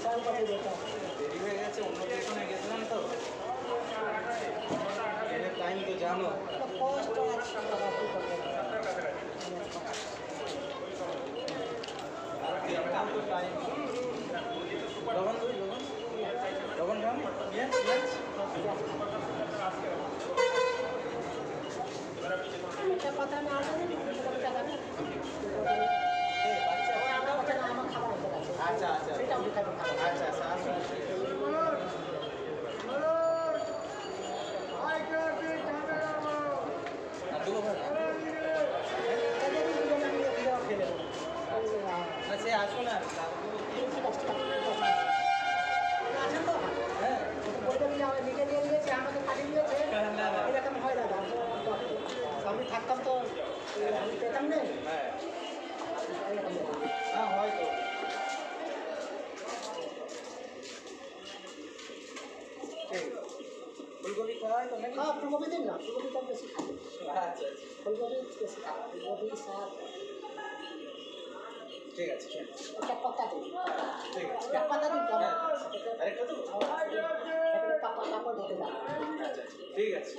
দেরি হয়ে গেছে, অন্য পেছনে গেছিলাম তো, ট্রেনের টাইম তো জানো। লবণ দুই, লবণ খান, পেঁয়াজ পেঁয়াজ। আচ্ছা আচ্ছা আচ্ছা আচ্ছা আসুন। সে আসুন আর আমি থাকতাম তো আমি পেতাম না। হ্যাঁ হ্যাঁ হয়তো। ফুলকপি খাওয়া হয় তো নাকি? হ্যাঁ ফুলকপি দিন না, ফুলকপি তো বেশি খাই। আচ্ছা ফুলকপি বেশি খাই, ফুলকপি শাক। ঠিক আছে ঠিক আছে একটা পাতা দিন, ঠিক আছে। একটা পাতা দিন। আরেকটা তো পাপা পাপা ধরে দাও। আচ্ছা ঠিক আছে।